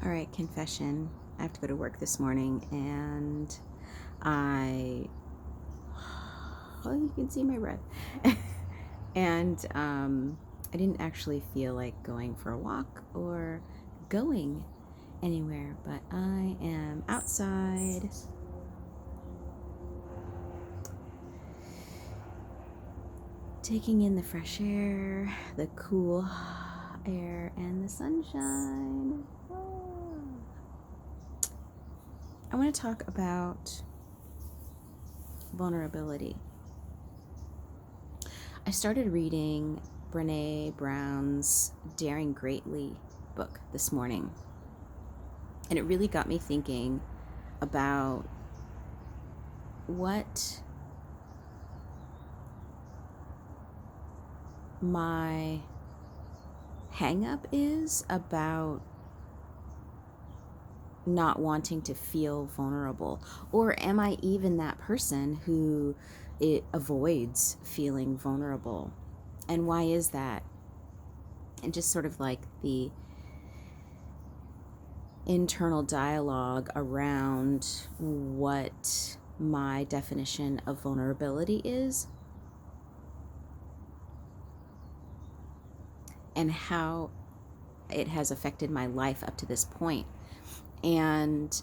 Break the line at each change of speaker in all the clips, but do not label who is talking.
All right, confession. I have to go to work this morning, and oh, you can see my breath. And I didn't actually feel like going for a walk or going anywhere, but I am outside taking in the fresh air, the cool air, and the sunshine. I want to talk about vulnerability. I started reading Brene Brown's Daring Greatly book this morning, and it really got me thinking about what my hang up is about not wanting to feel vulnerable, or am I even that person who avoids feeling vulnerable, and why is that? And just sort of like the internal dialogue around what my definition of vulnerability is and how it has affected my life up to this point. And,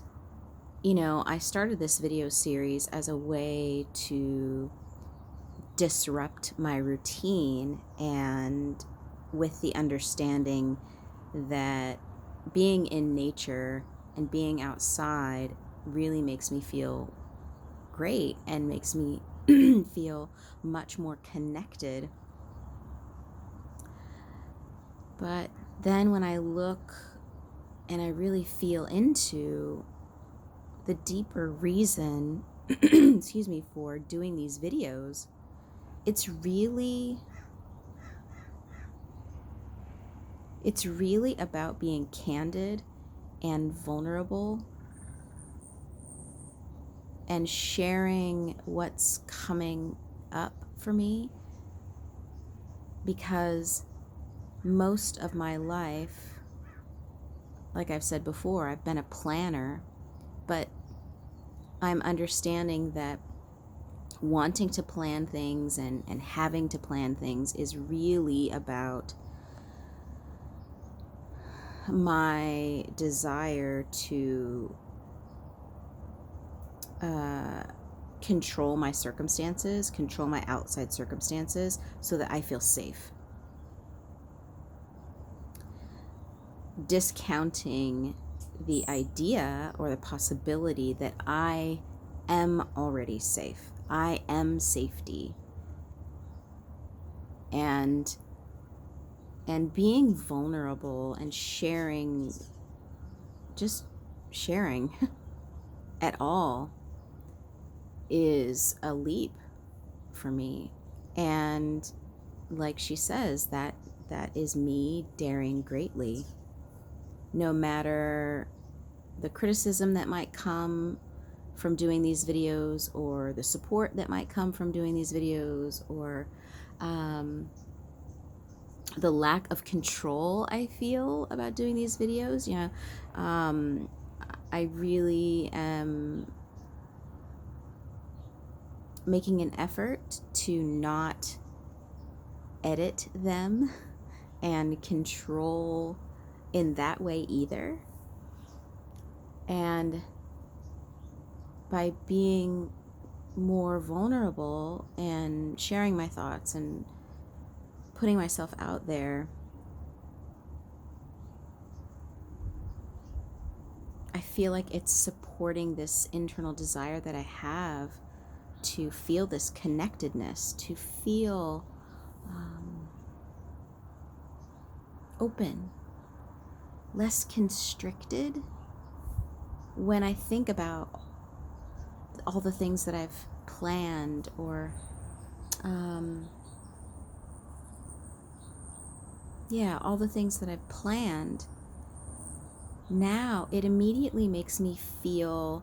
I started this video series as a way to disrupt my routine, and with the understanding that being in nature and being outside really makes me feel great and makes me feel much more connected. But then when I look and I really feel into the deeper reason, for doing these videos, it's really about being candid and vulnerable and sharing what's coming up for me, because most of my life, like I've said before, I've been a planner, but I'm understanding that wanting to plan things and having to plan things is really about my desire to control my circumstances, control my outside circumstances, so that I feel safe. Discounting the idea or the possibility that I am already safe. I am safety. And being vulnerable and sharing, just sharing at all, is a leap for me. And like she says, that is me daring greatly. No matter the criticism that might come from doing these videos, or the support that might come from doing these videos, or the lack of control I feel about doing these videos. I really am making an effort to not edit them and control in that way either. And by being more vulnerable and sharing my thoughts and putting myself out there, I feel like it's supporting this internal desire that I have to feel this connectedness, to feel open, less constricted. When I think about all the things that I've planned, or all the things that I've planned, now it immediately makes me feel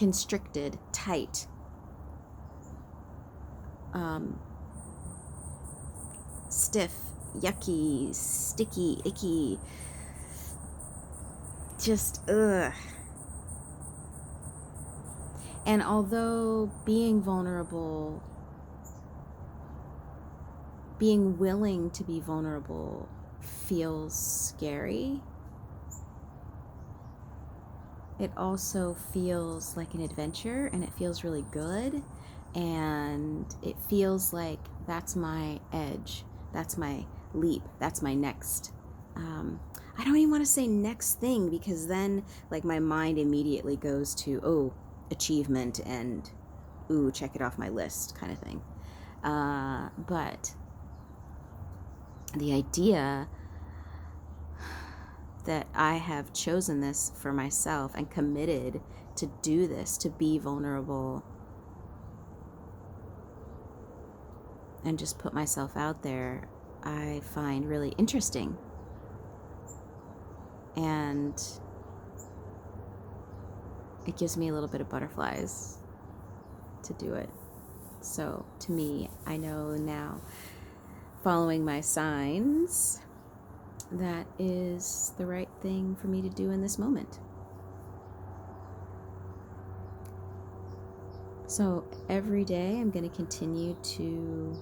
constricted, tight. stiff, yucky, sticky, icky, just ugh. And although being vulnerable, being willing to be vulnerable feels scary, it also feels like an adventure, and it feels really good, and it feels like that's my edge, that's my leap, that's my next I don't even want to say next thing, because then like my mind immediately goes to, oh, achievement and ooh, check it off my list kind of thing. But the idea that I have chosen this for myself and committed to do this, to be vulnerable and just put myself out there, I find really interesting. And it gives me a little bit of butterflies to do it. So to me, I know now, following my signs, that is the right thing for me to do in this moment. So every day I'm going to continue to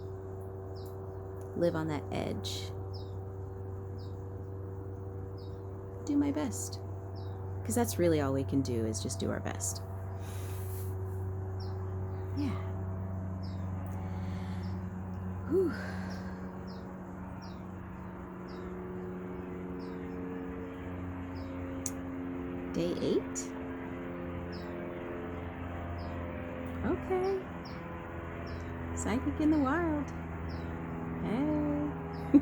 live on that edge. Do my best. Because that's really all we can do, is just do our best. Yeah. Whew. Day 8? Okay. Psychic in the wild. Hey.